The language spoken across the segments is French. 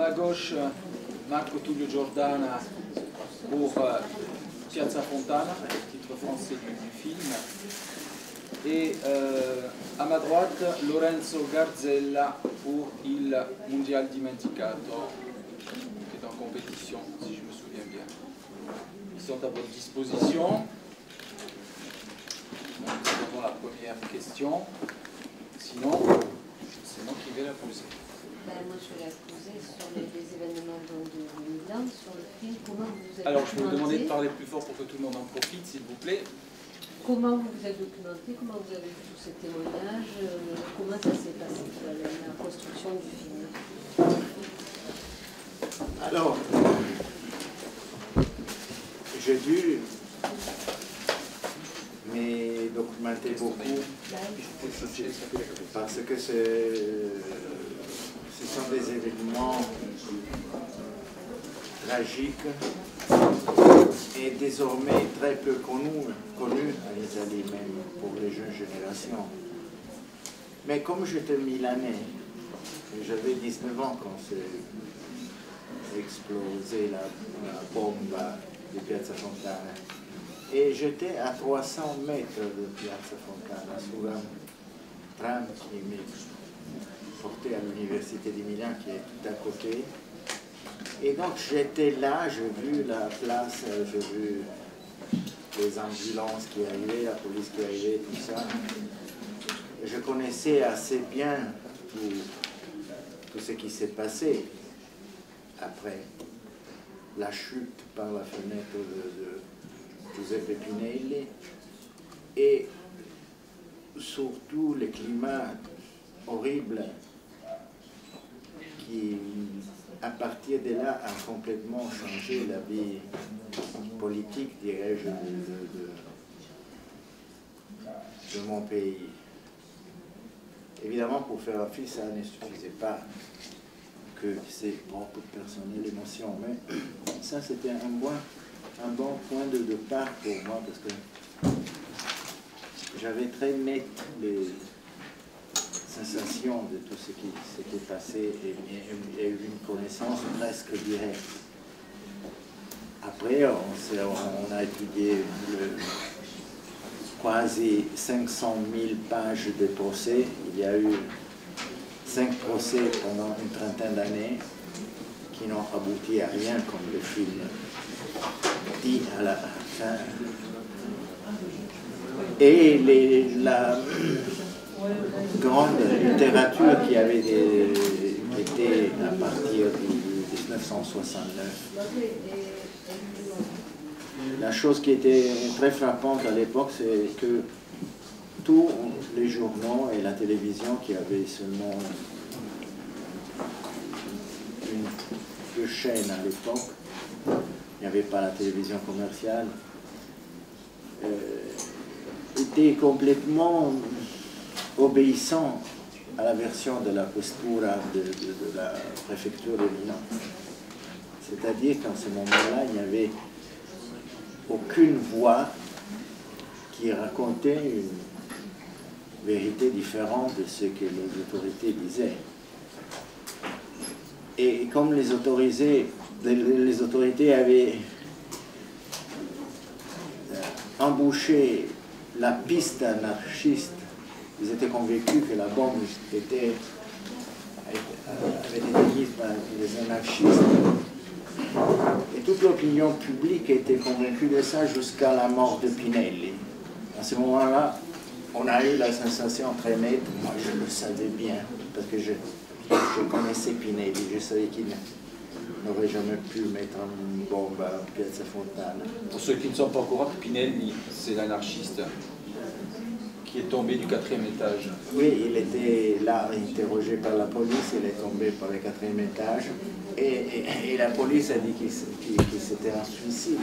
ma gauche, Marco Tullio Giordana pour Piazza Fontana, titre français du film. Et à ma droite, Lorenzo Garzella pour il Mondial Dimenticato, qui est en compétition, si je me souviens bien. Ils sont à votre disposition. Donc, nous avons la première question. Sinon, c'est moi qui vais la poser. Moi, je vais la poser sur les événements de Milan, sur le film. Comment vous êtes Alors, je vais vous demander de documenté? parler plus fort pour que tout le monde en profite, s'il vous plaît. Comment vous vous êtes documenté? Comment vous avez vu tous ces témoignages? Comment ça s'est passé, la construction du film? Alors, j'ai dû me documenter beaucoup parce que ce sont des événements tragiques et désormais très peu connus en Italie, même pour les jeunes générations. Mais comme j'étais milanais, et j'avais 19 ans quand s'est explosé la bombe de Piazza Fontana, et j'étais à 300 mètres de Piazza Fontana sur un tram qui m'est porté à l'université de Milan qui est tout à côté. Et donc j'étais là, j'ai vu la place, j'ai vu les ambulances qui arrivaient, la police qui arrivait, tout ça. Et je connaissais assez bien tout ce qui s'est passé après la chute par la fenêtre de Giuseppe Pinelli et surtout le climat horrible qui, à partir de là, a complètement changé la vie politique, dirais-je, de mon pays. Évidemment, pour faire un film, ça ne suffisait pas que ses propres personnelles émotions, mais ça, c'était un bon point de départ pour moi, parce que j'avais très net les sensations de tout ce qui s'était passé et une connaissance presque directe. Après, on a étudié quasi 500 000 pages de procès. Il y a eu 5 procès pendant une trentaine d'années qui n'ont abouti à rien, comme le film dit à la fin. Et la grande littérature qui avait été à partir de 1969. La chose qui était très frappante à l'époque, c'est que tous les journaux et la télévision qui avaient seulement deux chaînes à l'époque, il n'y avait pas la télévision commerciale, étaient complètement obéissants à la version de la questura de la préfecture de Milan. C'est-à-dire qu'en ce moment-là, il n'y avait aucune voix qui racontait une vérité différente de ce que les autorités disaient. Et comme les autorités avaient embouché la piste anarchiste, ils étaient convaincus que la bombe avait été mise par les anarchistes. Et toute l'opinion publique était convaincue de ça jusqu'à la mort de Pinelli. À ce moment-là, on a eu la sensation très nette, moi je le savais bien, parce que je connaissais Pinelli, je savais qu'il n'aurait jamais pu mettre une bombe à Piazza Fontana. Pour ceux qui ne sont pas au courant, Pinelli, c'est l'anarchiste qui est tombé du 4e étage. Oui, il était là interrogé par la police, il est tombé par le 4e étage et la police a dit qu'il c'était un suicide.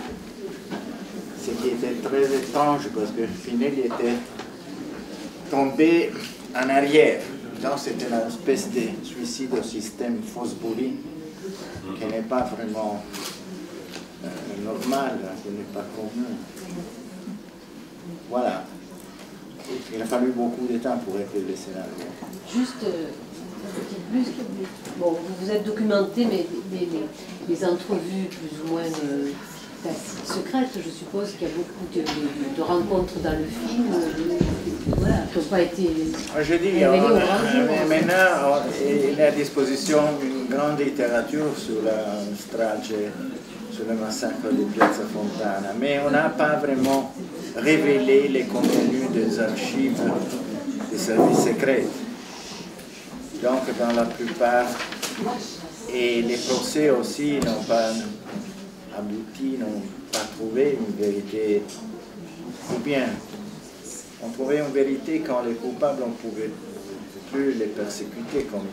Ce qui était très étrange parce que Pinelli était tombé en arrière. Donc c'était une espèce de suicide au système Fosbury qui n'est pas vraiment normal, qui n'est pas commun. Voilà. Il a fallu beaucoup de temps pour écrire le scénario. Juste une petite plus, bon, vous vous êtes documenté, mais les entrevues plus ou moins secrètes, je suppose qu'il y a beaucoup de rencontres dans le film, voilà, qui n'ont pas été je dis, révélées au grand jour. maintenant, il est à disposition une grande littérature sur la strage, sur le massacre de Piazza Fontana, mais on n'a pas vraiment révélé les contenus des archives des services secrets. Donc, dans la plupart, et les procès aussi n'ont pas abouti, n'ont pas trouvé une vérité, ou bien on trouvait une vérité quand les coupables on ne pouvait plus les persécuter comme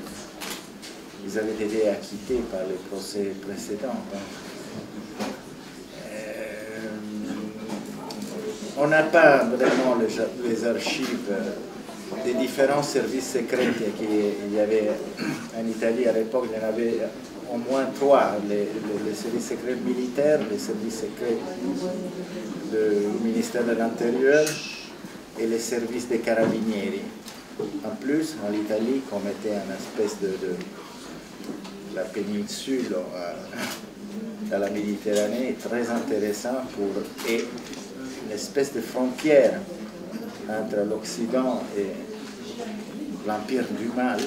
ils avaient été acquittés par les procès précédents. On n'a pas vraiment les archives des différents services secrets qu'il y avait en Italie à l'époque. Il y en avait au moins 3, les services secrets militaires, les services secrets du ministère de l'Intérieur et les services des carabinieri. En plus, en Italie, comme était une espèce de la péninsule dans la Méditerranée, très intéressant pour une espèce de frontière entre l'Occident et l'Empire du Mal.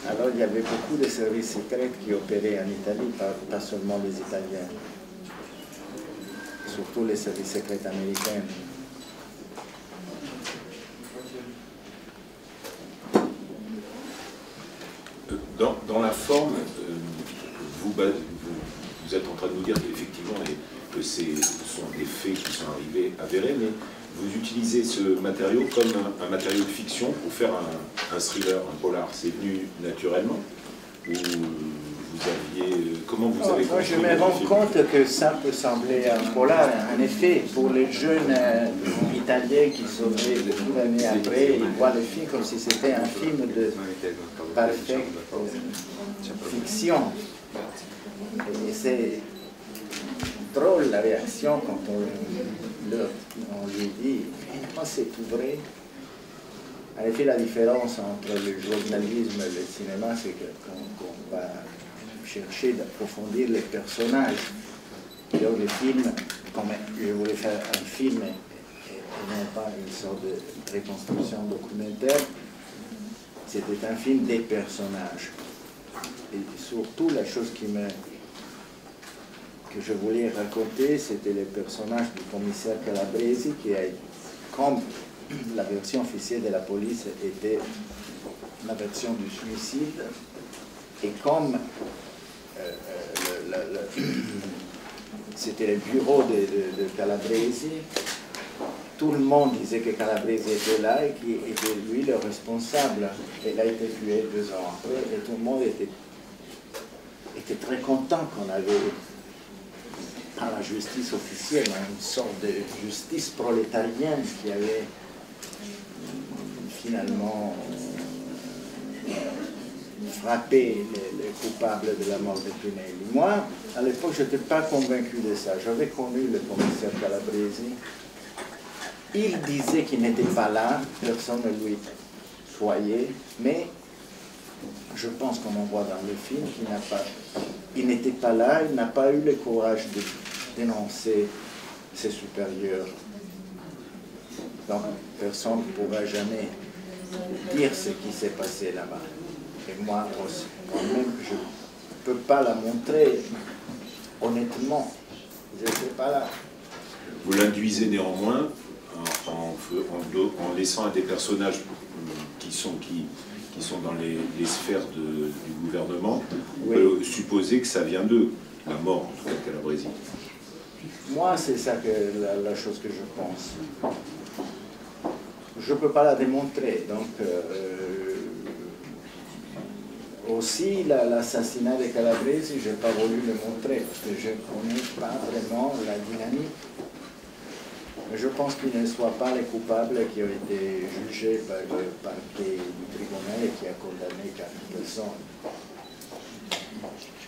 Alors il y avait beaucoup de services secrets qui opéraient en Italie, pas seulement les Italiens, surtout les services secrets américains. Dans la forme, vous êtes en train de nous dire qu'effectivement que ce sont des faits qui sont arrivés avérés, mais vous utilisez ce matériau comme un matériau de fiction pour faire un thriller, un polar. C'est venu naturellement ou vous aviez... Comment vous avez compris? Je me rends compte que ça peut sembler un polar. En effet, pour les jeunes Italiens qui sauraient beaucoup d'années après, ils voient le film comme si c'était un film de parfaite fiction. Et c'est drôle la réaction quand on lui dit « mais non, c'est tout vrai ». En effet, la différence entre le journalisme et le cinéma, c'est que quand on va chercher d'approfondir les personnages, et donc le film, comme je voulais faire un film et non pas une sorte de reconstruction documentaire, c'était un film des personnages. Et surtout, la chose que je voulais raconter, c'était le personnage du commissaire Calabresi, qui a, comme la version officielle de la police était la version du suicide, et comme c'était le bureau de Calabresi, tout le monde disait que Calabresi était là et qu'il était lui le responsable. Il a été tué 2 ans après et tout le monde était très content qu'on avait, par la justice officielle, une sorte de justice prolétarienne qui avait finalement frappé les coupables de la mort de Pinelli. Moi, à l'époque, je n'étais pas convaincu de ça. J'avais connu le commissaire Calabresi. Il disait qu'il n'était pas là, personne ne lui croyait, mais je pense qu'on en voit dans le film qu'il n'était pas là, il n'a pas eu le courage de dénoncer ses supérieurs. Donc personne ne pourra jamais dire ce qui s'est passé là-bas. Et moi-même, je ne peux pas la montrer honnêtement. Je n'étais pas là. Vous l'induisez néanmoins en laissant à des personnages qui sont dans les sphères du gouvernement, on peut supposer que ça vient d'eux, la mort, en tout cas, de Calabresi. Moi, c'est ça la chose que je pense. Je ne peux pas la démontrer, donc aussi l'assassinat de Calabresi, je n'ai pas voulu le montrer, parce que je ne connais pas vraiment la dynamique. Mais je pense qu'ils ne soient pas les coupables qui ont été jugés par le parquet du tribunal et qui a condamné 4 personnes.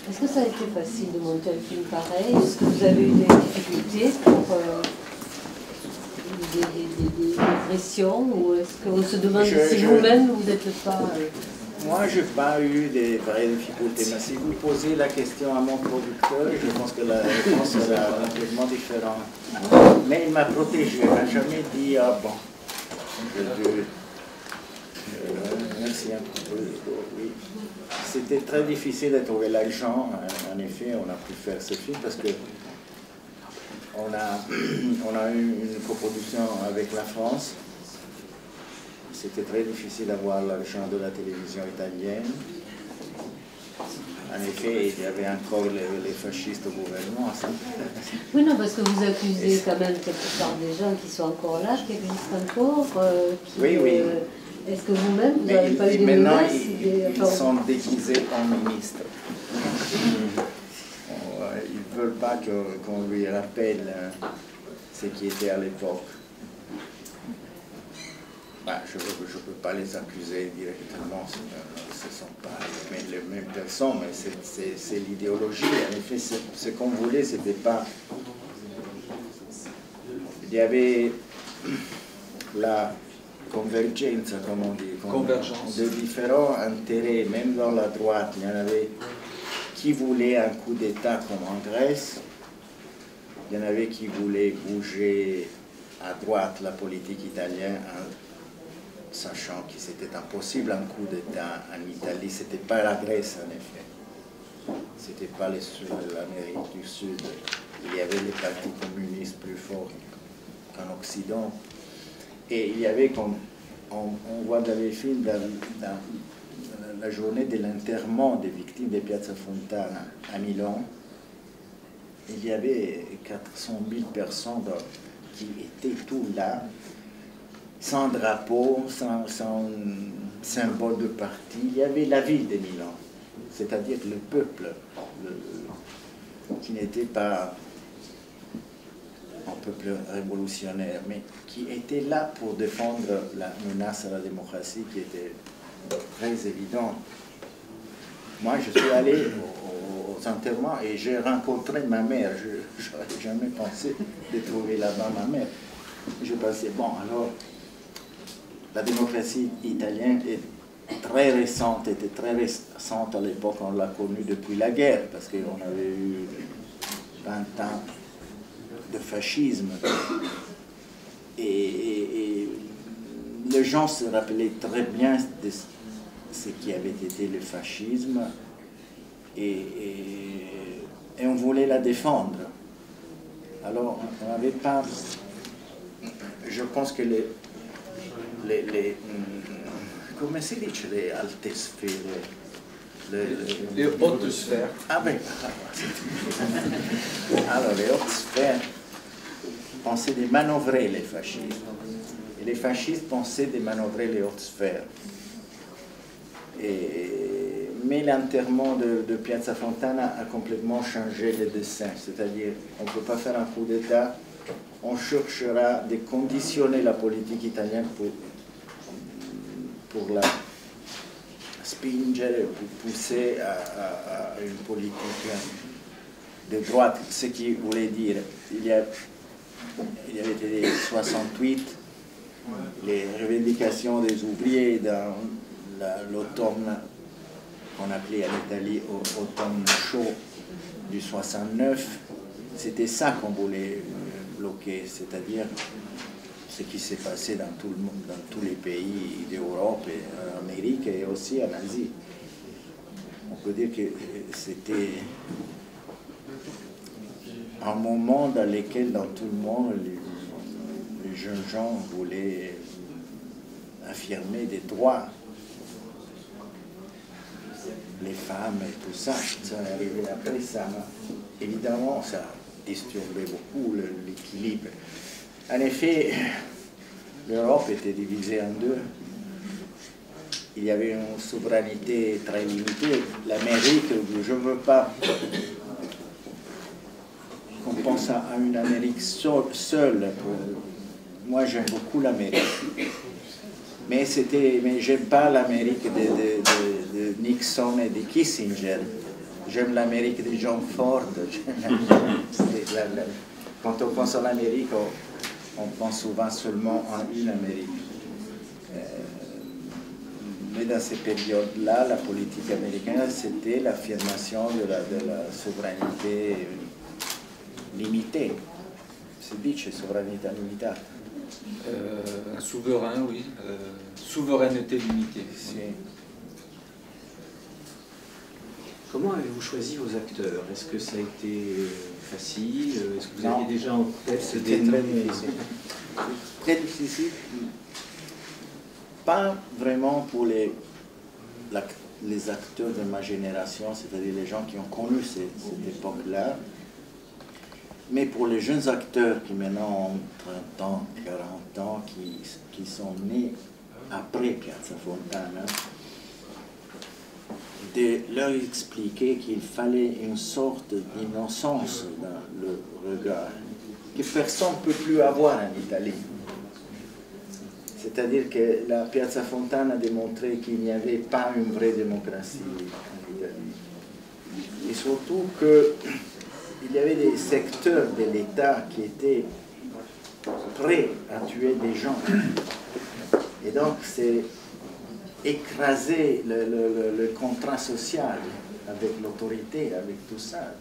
Est-ce que ça a été facile de monter un film pareil? Est-ce que vous avez eu des difficultés pour des pressions? Ou est-ce qu'on se demande si vous-même vous n'êtes pas Moi, je n'ai pas eu de vraies difficultés, mais si vous posez la question à mon producteur, je pense que la réponse sera complètement différente. Mais il m'a protégé, il ne m'a jamais dit « Ah bon, merci un peu. » Oui. C'était très difficile de trouver l'argent. En effet, on a pu faire ce film parce que on a eu une coproduction avec la France. C'était très difficile d'avoir l'argent de la télévision italienne. En effet, il y avait encore les fascistes au gouvernement. Oui, non, parce que vous accusez quand même quelque part des gens qui sont encore là, qui existent encore. Oui, oui. Est-ce que vous-même, vous n'avez pas eu des menaces? Ils sont déguisés en ministres. Ils ne veulent pas qu'on lui rappelle ce qui était à l'époque. Je ne peux pas les accuser directement, ce ne sont pas les mêmes personnes, mais c'est l'idéologie. En effet, ce qu'on voulait, ce n'était pas... Il y avait la convergence, comme on dit, de différents intérêts, même dans la droite. Il y en avait qui voulaient un coup d'État comme en Grèce, il y en avait qui voulaient bouger à droite la politique italienne, sachant que c'était impossible un coup d'État en Italie, ce n'était pas la Grèce en effet, ce n'était pas l'Amérique du Sud, il y avait les partis communistes plus forts qu'en Occident, et il y avait, comme on voit dans les films, dans la journée de l'enterrement des victimes de Piazza Fontana à Milan, il y avait 400 000 personnes qui étaient tout là, sans drapeau, sans symbole de parti. Il y avait la ville de Milan, c'est-à-dire le peuple, qui n'était pas un peuple révolutionnaire, mais qui était là pour défendre la menace à la démocratie qui était très évidente. Moi, je suis allé aux enterrements et j'ai rencontré ma mère. Je n'aurais jamais pensé de trouver là-bas ma mère. Je pensais, bon, alors, la démocratie italienne est très récente, était très récente à l'époque, on l'a connue depuis la guerre, parce qu'on avait eu 20 ans de fascisme. Et les gens se rappelaient très bien de ce qui avait été le fascisme, et on voulait la défendre. Alors, on n'avait pas... Je pense que come si dice le alte sfere? Les hautes sphères. Ah ben, alors les hautes sphères pensaient de manœuvrer les fascistes. Et les fascistes pensaient de manœuvrer les hautes sphères. Mais l'enterrement de Piazza Fontana a complètement changé le dessin. C'est-à-dire, on ne peut pas faire un coup d'État, on cherchera de conditionner la politique italienne pour la spingere, pour pousser à une politique de droite. Ce qui voulait dire, il y avait été 68, les revendications des ouvriers dans l'automne qu'on appelait en Italie automne chaud du 69, c'était ça qu'on voulait bloquer, c'est-à-dire ce qui s'est passé dans tout le monde, dans tous les pays d'Europe et en Amérique et aussi en Asie. On peut dire que c'était un moment dans lequel, dans tout le monde, les jeunes gens voulaient affirmer des droits. Les femmes et tout ça, ça est arrivé après ça. Évidemment, ça disturbait beaucoup l'équilibre. En effet, l'Europe était divisée en deux. Il y avait une souveraineté très limitée. L'Amérique, je ne veux pas qu'on pense à une Amérique seule. Moi, j'aime beaucoup l'Amérique. Mais j'aime pas l'Amérique de Nixon et de Kissinger. J'aime l'Amérique de John Ford. Quand on pense à l'Amérique, on pense souvent seulement à une Amérique. Mais dans ces périodes-là, la politique américaine, c'était l'affirmation de la souveraineté limitée. Si dice sovranità limitata. Un souverain, oui. Souveraineté limitée. Si. Comment avez-vous choisi vos acteurs? Est-ce que ça a été facile? Est-ce que vous aviez déjà en tête C'était très difficile. Très difficile. Pas vraiment pour les acteurs de ma génération, c'est-à-dire les gens qui ont connu cette époque-là, mais pour les jeunes acteurs qui maintenant ont 30 ans, 40 ans, qui sont nés après Piazza Fontana, de leur expliquer qu'il fallait une sorte d'innocence dans le regard que personne ne peut plus avoir en Italie. C'est-à-dire que la Piazza Fontana a démontré qu'il n'y avait pas une vraie démocratie en Italie. Et surtout qu'il y avait des secteurs de l'État qui étaient prêts à tuer des gens. Et donc c'est écraser le contrat social avec l'autorité, avec tout ça.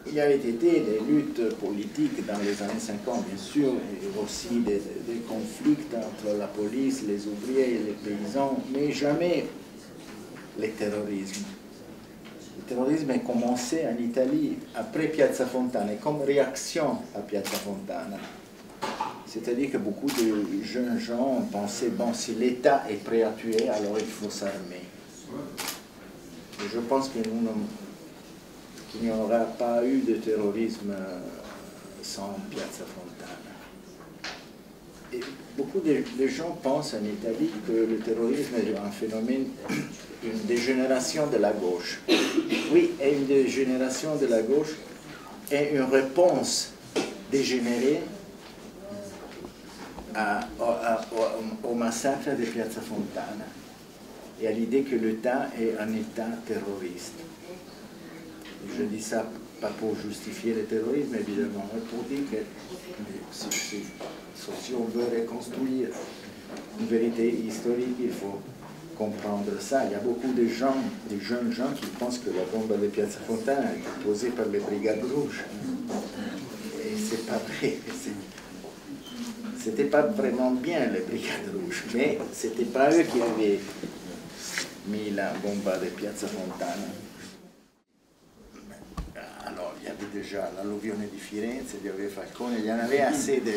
Il y avait été des luttes politiques dans les années 50, bien sûr, et aussi des conflits entre la police, les ouvriers et les paysans, mais jamais le terrorisme. Le terrorisme a commencé en Italie après Piazza Fontana, comme réaction à Piazza Fontana. C'est-à-dire que beaucoup de jeunes gens pensaient, bon, si l'État est prêt à tuer, alors il faut s'armer. Et je pense que qu'il n'y aura pas eu de terrorisme sans Piazza Fontana. Et beaucoup de gens pensent en Italie que le terrorisme est un phénomène, une dégénération de la gauche. Oui, et une dégénération de la gauche est une réponse dégénérée au massacre de Piazza Fontana et à l'idée que l'État est un État terroriste. Je dis ça pas pour justifier le terrorisme, évidemment, mais pour dire que si on veut reconstruire une vérité historique, il faut comprendre ça. Il y a beaucoup de gens, de jeunes gens qui pensent que la bombe de Piazza Fontana a été posée par les Brigades Rouges. Et c'est pas vrai. C'était pas vraiment bien les Brigades Rouges, mais c'était pas eux qui avaient mis la bombe de Piazza Fontana. Alors, il y avait déjà l'alluvione di Firenze, il y avait Falcone, il y en avait assez de...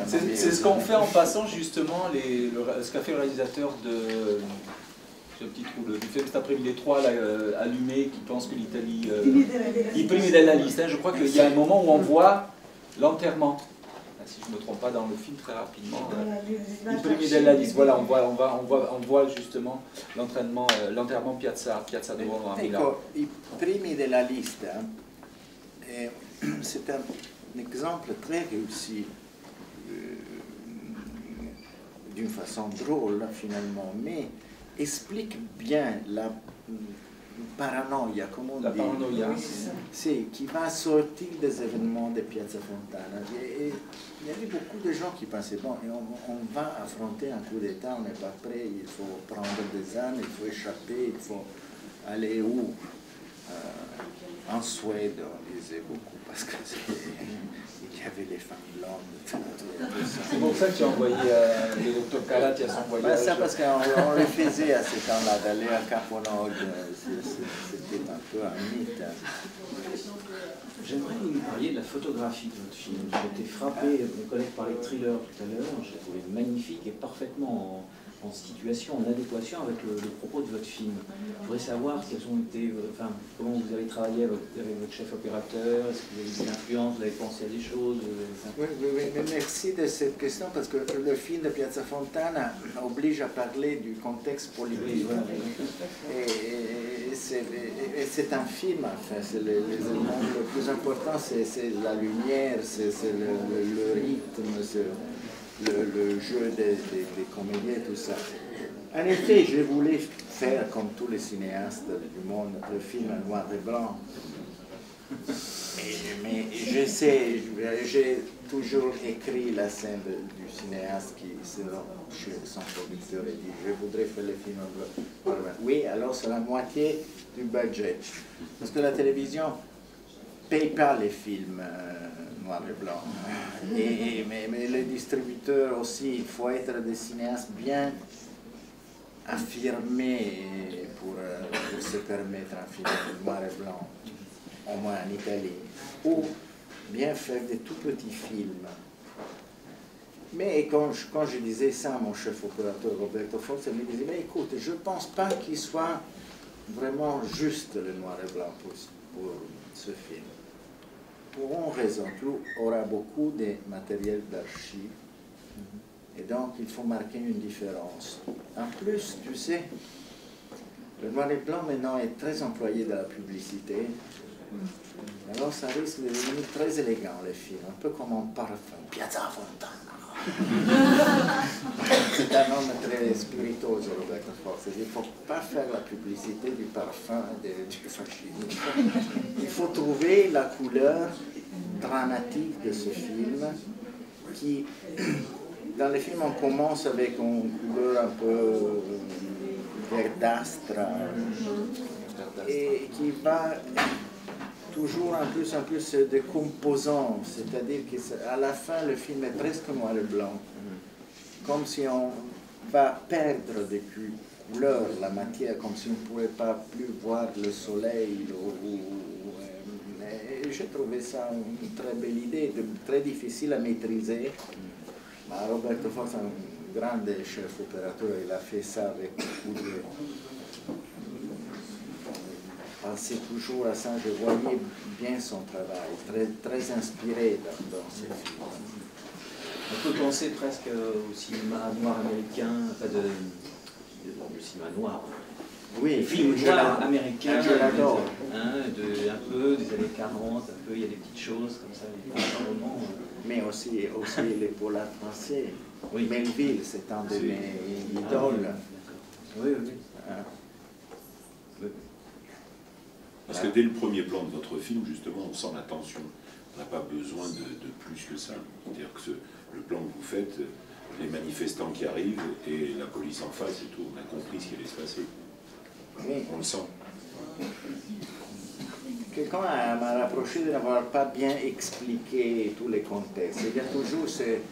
C'est ce qu'on fait en passant justement, ce qu'a fait le réalisateur de... J'ai un petit trou, du film cet après-midi, les trois allumés qui pensent que l'Italie... Il prime della lista. Je crois qu'il y a un moment où on voit l'enterrement. Si je ne me trompe pas dans le film, très rapidement. Il prime della lista. Voilà, on voit justement l'enterrement Piazza Duomo à Milan. I primi della lista, c'est un exemple très réussi, d'une façon drôle finalement, mais explique bien la paranoia, comme on dit. La paranoia. C'est qui va sortir des événements de Piazza Fontana. Et il y avait beaucoup de gens qui pensaient, bon, on va affronter un coup d'État, on n'est pas prêt, il faut prendre des armes, il faut échapper, il faut aller où? En Suède, on disait beaucoup, parce qu'il y avait les familles blondes. C'est pour ça que tu as envoyé le docteur Calati à son voyage. Ça, parce qu'on le faisait à ce temps-là, d'aller à Caponog, c'était un peu un mythe. J'aimerais que vous parliez de la photographie de votre film. J'ai été frappé, mon collègue parlait de thriller tout à l'heure, je l'ai trouvé magnifique et parfaitement en situation, en adéquation avec le propos de votre film. Je voudrais savoir quelles ont été, comment vous avez travaillé avec votre chef opérateur, est-ce que vous avez des influences, vous avez pensé à des choses? Oui, mais merci de cette question parce que le film de Piazza Fontana oblige à parler du contexte politique. Oui, voilà. Et c'est un film, enfin, l'élément le plus important, c'est la lumière, c'est le rythme, c'est le jeu des comédiens, tout ça. En effet, je voulais faire, comme tous les cinéastes du monde, le film en noir et blanc. Mais je sais, j'ai toujours écrit la scène du cinéaste qui sera chez son producteur et dit je voudrais faire le film en blanc. Oui, alors c'est la moitié du budget. Parce que la télévision ne paye pas les films noir et blanc. Mais les distributeurs aussi, il faut être des cinéastes bien affirmés pour se permettre un film noir et blanc, au moins en Italie, ou bien faire des tout petits films. Mais quand je disais ça à mon chef opérateur Roberto Forza, il me disait, mais écoute, je ne pense pas qu'il soit vraiment juste le noir et blanc pour ce film. Pour une raison, il aura beaucoup de matériel d'archives, et donc il faut marquer une différence. En plus, tu sais, le noir et blanc maintenant est très employé dans la publicité. Alors ça risque de devenir très élégant, les films, un peu comme un parfum. Piazza Fontana. C'est un homme très spiritueux, Roberto Forza. Il ne faut pas faire la publicité du parfum du fascisme. Il faut trouver la couleur dramatique de ce film qui, dans les films, on commence avec une couleur un peu verdâtre et qui va toujours en plus se décomposant, c'est-à-dire qu'à la fin le film est presque noir et blanc, comme si on va perdre des couleurs, la matière, comme si on ne pouvait pas plus voir le soleil. J'ai trouvé ça une très belle idée, très difficile à maîtriser. Roberto Forza, un grand chef opérateur, il a fait ça avec beaucoup de... pensais toujours à ça, je voyais bien son travail, très inspiré dans ses films. On peut penser presque au cinéma noir américain, pas du cinéma noir. Oui, les films noirs américains, je l'adore. Un peu des années 40, un peu, il y a des petites choses comme ça, des romans. Mais aussi les polars français. Oui. Melville, c'est un de mes idoles. Oui, oui. Oui. Parce que dès le premier plan de votre film, justement, on sent la tension. On n'a pas besoin de plus que ça. C'est-à-dire que le plan que vous faites, les manifestants qui arrivent et la police en face et tout, on a compris ce qui allait se passer. Oui. On le sent. Quelqu'un m'a rapproché de n'avoir pas bien expliqué tous les contextes. Il y a toujours cette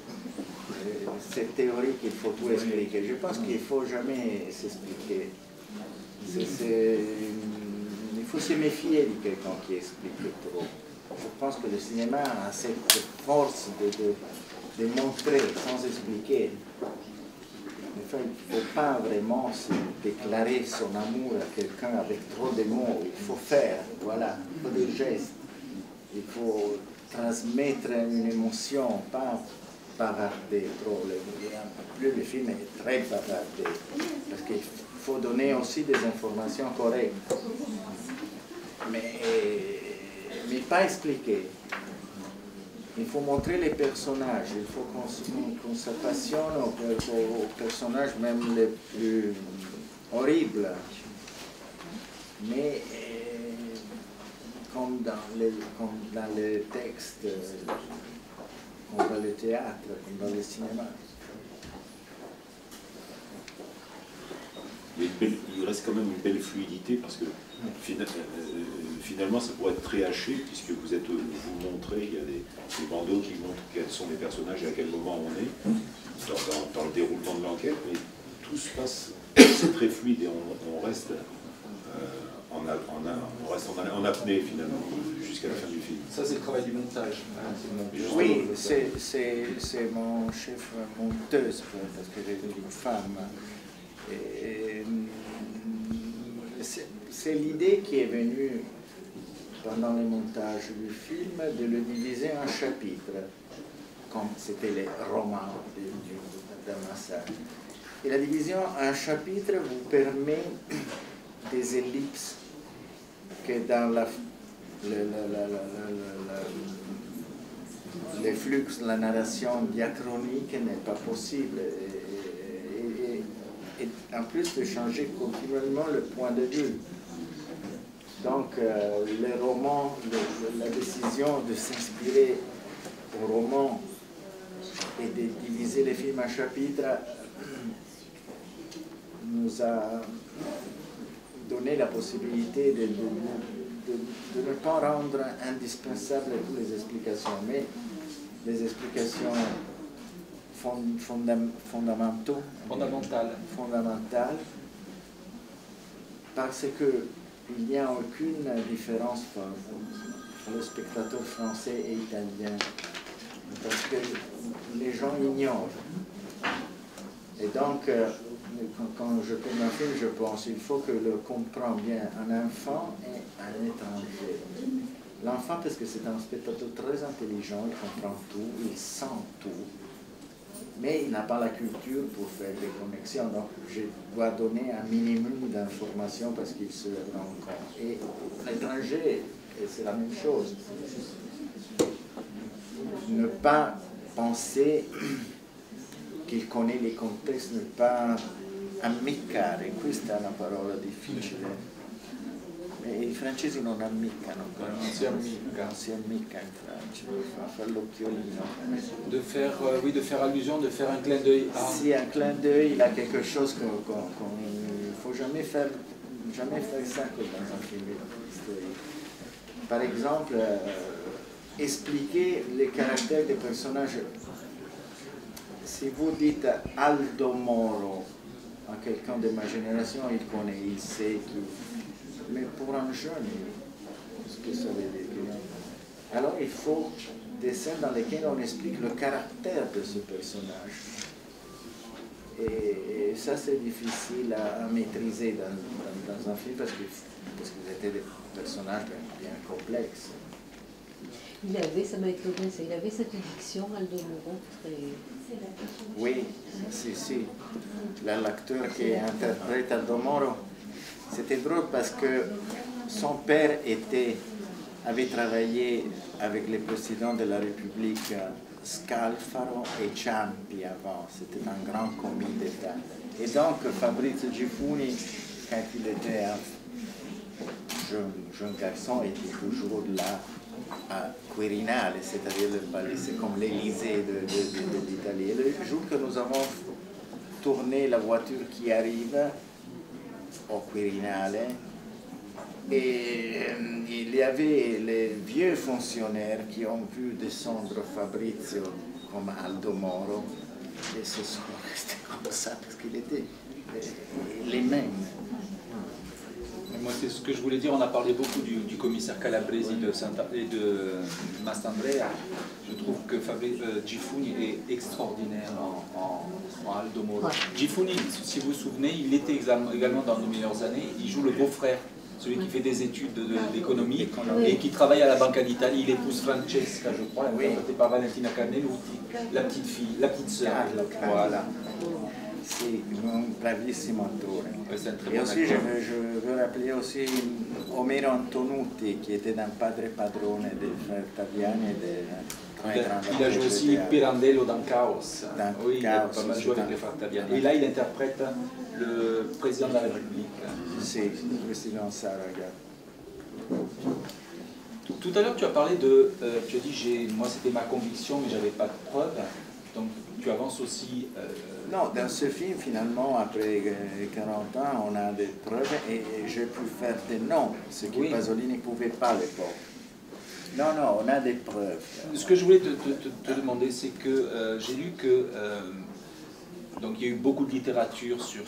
théorie qu'il faut tout expliquer. Je pense qu'il ne faut jamais s'expliquer. Il faut se méfier de quelqu'un qui explique trop. Je pense que le cinéma a cette force de montrer sans expliquer. Enfin, il ne faut pas vraiment se déclarer son amour à quelqu'un avec trop de mots. Il faut faire, voilà, il faut des gestes. Il faut transmettre une émotion, pas bavarder trop. Plus le film est très bavardé, parce qu'il faut donner aussi des informations correctes, mais pas expliquer. Il faut montrer les personnages, il faut qu'on se passionne aux personnages même les plus horribles. Mais comme dans les textes, comme dans le théâtre, comme dans le cinéma. Il reste quand même une belle fluidité parce que finalement ça pourrait être très haché puisque vous montrez, il y a des bandeaux qui montrent quels sont les personnages et à quel moment on est dans le déroulement de l'enquête, mais tout se passe, c'est très fluide et on reste en apnée finalement jusqu'à la fin du film. Ça c'est le travail du montage. Oui, c'est mon chef monteuse parce que j'ai une femme. C'est l'idée qui est venue pendant le montage du film de le diviser en chapitres, comme c'était les romans de Massacre. Et la division en chapitres vous permet des ellipses que dans le flux de la narration diachronique n'est pas possible. Et en plus de changer continuellement le point de vue. Donc, les romans, la décision de s'inspirer au roman et de diviser les films en chapitres nous a donné la possibilité de ne pas rendre indispensables toutes les explications, mais les explications fondamentales, parce qu'il n'y a aucune différence pour le spectateur français et italien, parce que les gens ignorent. Et donc, quand je tourne un film, je pense qu'il faut que le comprenne bien un enfant et un étranger. L'enfant, parce que c'est un spectateur très intelligent, il comprend tout, il sent tout, mais il n'a pas la culture pour faire des connexions. Donc, je dois donner un minimum d'informations parce qu'il se rend compte. Et l'étranger, c'est la même chose. Ne pas penser qu'il connaît les contextes, ne pas ammiccare, questa è una parola difficile. I francesi non ammiccano, non si ammicca in Francia, fa l'occhiolino. Oui, de faire allusion, de faire un clin d'œil à... Si, un clin d'œil, il a quelque chose qu'il ne faut jamais faire ça dans un film historique. Par exemple, expliquer les caractères des personnages. Si vous dites Aldo Moro à quelqu'un de ma génération, il connaît, il sait qui. Mais pour un jeune, ce que ça veut dire. Alors il faut des scènes dans lesquelles on explique le caractère de ce personnage. Et ça c'est difficile à maîtriser dans un film parce que vous étiez des personnages bien complexes. Il avait, ça m'a étonné, il avait cette diction, Aldo Moro, très... Oui, si. L'acteur qui interprète Aldo Moro, c'était drôle parce que son père avait travaillé avec les présidents de la République Scalfaro et Ciampi avant. C'était un grand commis d'État. Et donc Fabrizio Gifuni, quand il était un jeune garçon, était toujours là à Quirinale, c'est-à-dire le palais, c'est comme l'Élysée de l'Italie. Et le jour que nous avons tourné la voiture qui arrive au Quirinale, et il y avait les vieux fonctionnaires qui ont vu descendre Fabrizio comme Aldo Moro, et se sont restés comme ça parce qu'il était les mêmes. Moi, c'est ce que je voulais dire. On a parlé beaucoup du commissaire Calabresi et de Mastandrea. Je trouve que Gifuni est extraordinaire en Aldo Moro. Ouais. Gifuni, si vous vous souvenez, il était également dans Nos meilleures années. Il joue le beau-frère, celui qui fait des études d'économie et qui travaille à la Banque d'Italie. Il épouse Francesca, je crois, interprétée par Valentina Carneluti, la petite fille, la petite sœur. Voilà. C'est un bravissimo attore. C'est un très Et bon aussi, acteur. je veux rappeler aussi Omero Antonutti, qui était dans Padre Padrone des frères Taviani. Il a joué aussi Pirandello dans Chaos. Oui, il a Chaos, pas mal joué avec les frères Taviani. Et là, il interprète le président de la République. C'est le président Saragat. Tout à l'heure, tu as parlé de... tu as dit, moi, c'était ma conviction, mais je n'avais pas de preuves. Donc, tu avances aussi... Non, dans ce film, finalement, après 40 ans, on a des preuves et j'ai pu faire des noms, ce que Oui. Pasolini ne pouvait pas à l'époque. Non, on a des preuves. Ce que je voulais te demander, c'est que j'ai lu que... donc il y a eu beaucoup de littérature sur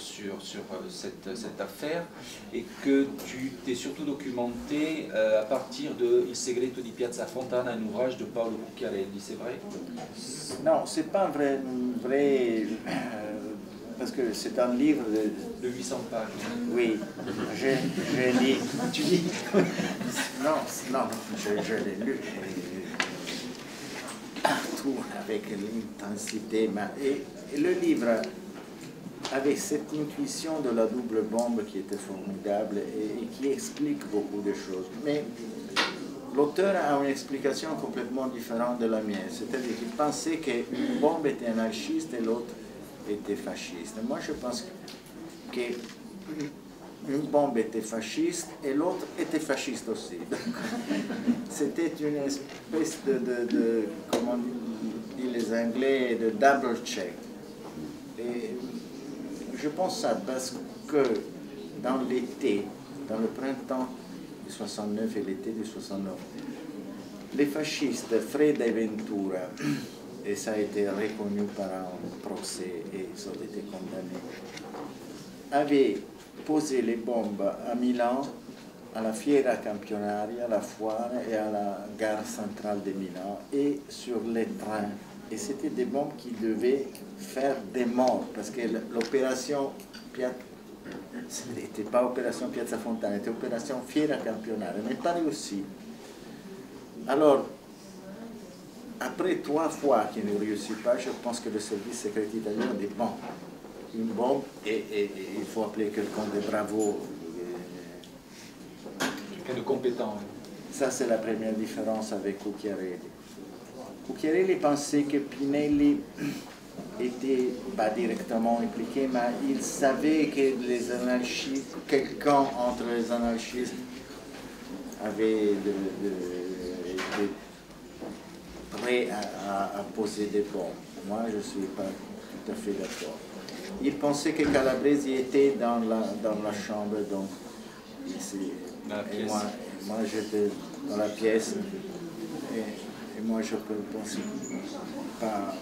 cette affaire et que tu t'es surtout documenté à partir de Il segreto di Piazza Fontana, un ouvrage de Paolo Cucchiarelli, c'est vrai? Non, c'est pas vrai parce que c'est un livre De 800 pages. Oui, j'ai lu. Tu lis? Non, je l'ai lu partout avec l'intensité. Et le livre avait cette intuition de la double bombe qui était formidable et qui explique beaucoup de choses. Mais l'auteur a une explication complètement différente de la mienne. C'est-à-dire qu'il pensait qu'une bombe était anarchiste et l'autre était fasciste. Moi, je pense que une bombe était fasciste et l'autre était fasciste aussi. C'était une espèce de comment disent les Anglais, de double check. Et je pense ça parce que dans l'été, dans le printemps du 69 et l'été du 69, les fascistes, Freda et Ventura, et ça a été reconnu par un procès et ils ont été condamnés, avaient posé les bombes à Milan, à la Fiera Campionaria, à la foire et à la gare centrale de Milan et sur les trains. Et c'était des bombes qui devaient faire des morts parce que l'opération ce n'était pas opération Piazza Fontana, c'était opération Fiera Campionaria, mais pas réussi. Alors, après 3 fois qu'il ne réussit pas, je pense que le service secret italien dit bon, une bombe et il faut appeler quelqu'un de bravo. Quelqu'un de compétent. Ça, c'est la première différence avec Cucchiarelli. Cucchiarelli pensait que Pinelli était pas directement impliqué, mais il savait que les anarchistes, quelqu'un entre les anarchistes avait été prêt à poser des bombes. Moi, je ne suis pas tout à fait d'accord. Il pensait que Calabresi était dans la chambre, donc ici. Et moi j'étais dans la pièce, et moi je peux penser pas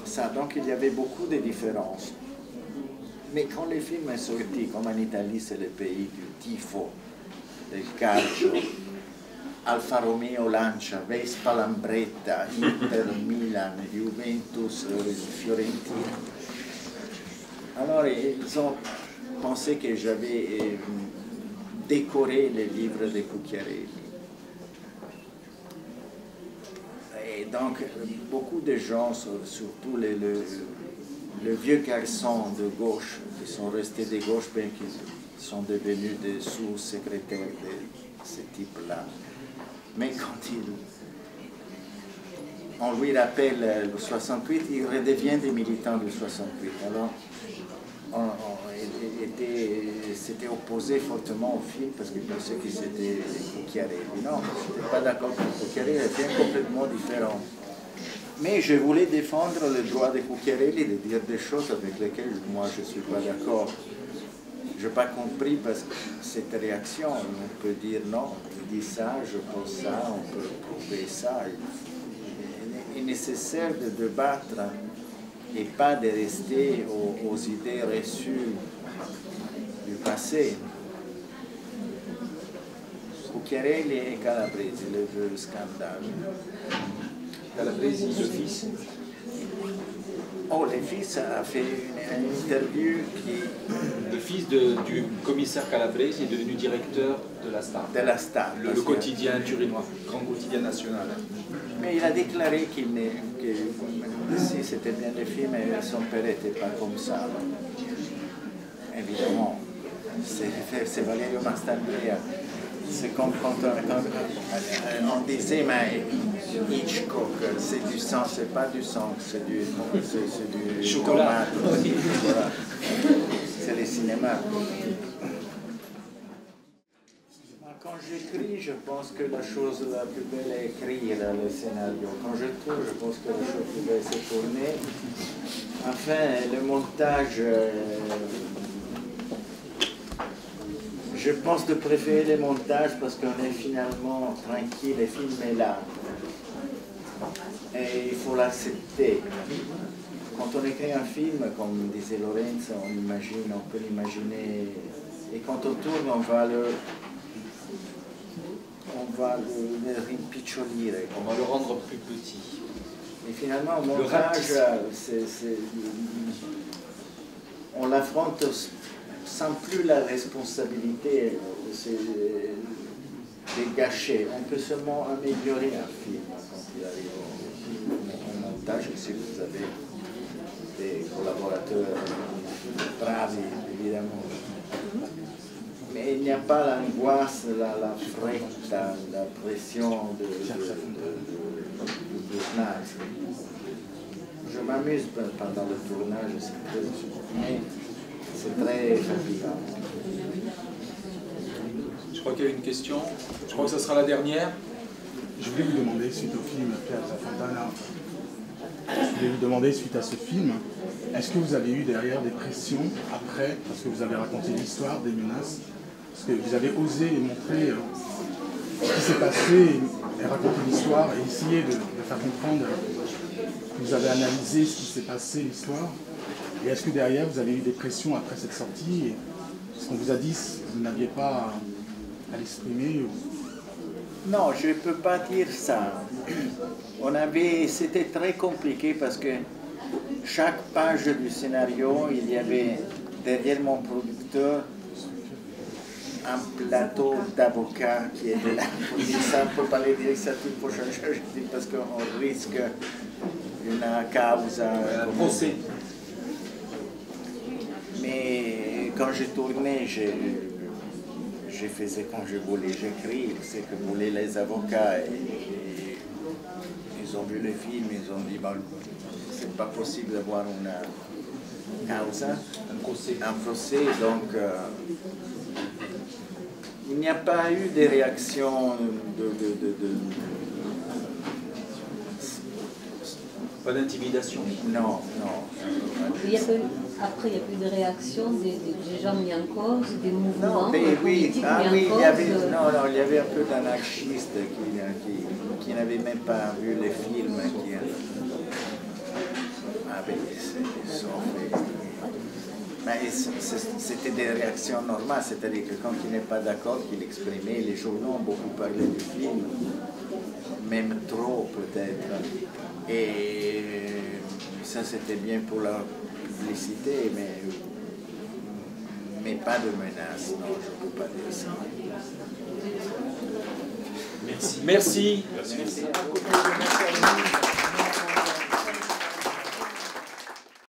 ça. Donc il y avait beaucoup de différences. Mais quand les films sont sortis, comme en Italie, c'est le pays du tifo, del calcio, Alfa Romeo Lancia, Vespa Lambretta, Inter Milan, Juventus, Fiorentina. Alors ils ont pensé que j'avais décoré les livres de Cucchiarelli. Et donc beaucoup de gens, surtout les vieux garçons de gauche, qui sont restés de gauche, bien qu'ils sont devenus des sous-secrétaires de ce type-là. Mais quand on lui rappelle le 68, il redevient des militants du 68. Alors, s'était opposé fortement au film parce qu'il pensait que c'était Cucchiarelli. Non, je n'étais pas d'accord avec Cucchiarelli, il était complètement différent. Mais je voulais défendre le droit de Cucchiarelli de dire des choses avec lesquelles moi je ne suis pas d'accord. Je n'ai pas compris parce que cette réaction, on peut dire non, il dit ça, je pense ça, on peut prouver ça. Il est nécessaire de débattre et pas de rester aux idées reçues du passé. Cucchiarelli et Calabresi, le deux scandales. Calabresi, le fils. Oh, le fils a fait une interview qui... Le fils du commissaire Calabresi est devenu directeur de la Star. De la Star. Le quotidien turinois, grand quotidien national. Mais il a déclaré que si c'était bien le film, son père n'était pas comme ça. Évidemment, c'est Valerio Mastandrea. C'est comme quand on disait, mais Hitchcock, c'est du sang, c'est pas du sang, c'est du chocolat. Voilà. C'est le cinéma. Quand j'écris, je pense que la chose la plus belle est écrire le scénario. Quand je tourne, je pense que la chose plus belle c'est tourner. Enfin, le montage, je pense de préférer les montages parce qu'on est finalement tranquille, le film est là. Et il faut l'accepter. Quand on écrit un film, comme disait Lorenzo, on peut l'imaginer. Et quand on tourne, on va le rimpicciolire. On va le rendre plus petit. Et finalement, au montage, on l'affronte sans plus la responsabilité de gâcher. On peut seulement améliorer un film quand il arrive au montage. Si vous avez des collaborateurs bravi, évidemment. Mais il n'y a pas l'angoisse, la fretta, la pression du tournage. Je m'amuse pendant le tournage, mais c'est très fatigant. Je crois qu'il y a une question. Je crois que ça sera la dernière. Je voulais vous demander, suite au film Piazza Fontana, je voulais vous demander, suite à ce film, est-ce que vous avez eu derrière des pressions après, parce que vous avez raconté l'histoire des menaces, parce que vous avez osé montrer ce qui s'est passé et raconter l'histoire et essayer de faire comprendre que vous avez analysé ce qui s'est passé, l'histoire. Et est-ce que derrière vous avez eu des pressions après cette sortie et ce qu'on vous a dit, vous n'aviez pas à l'exprimer Non, je ne peux pas dire ça. C'était très compliqué parce que chaque page du scénario, il y avait derrière mon producteur un plateau d'avocats qui était là pour dire ça, on ne peut pas les dire ça toute prochaine chose, je dis parce qu'on risque une cause, un procès. Mais quand je tournais, je faisais comme je voulais, j'écris, c'est que voulaient les avocats. Et ils ont vu le film, ils ont dit, bon, c'est pas possible d'avoir une cause, un procès, donc il n'y a pas eu de réaction Pas d'intimidation. Non. Après, il n'y a plus de réaction des gens mis en cause, des mouvements politiques mis en cause. Il y avait un peu d'anarchistes qui n'avaient même pas vu les films, qui avaient mais c'était des réactions normales, c'est-à-dire que quand il n'est pas d'accord, qu'il exprimait, les journaux ont beaucoup parlé du film, même trop peut-être. Et ça c'était bien pour la publicité, mais pas de menace, non, je ne peux pas dire ça. Merci. Merci. Merci.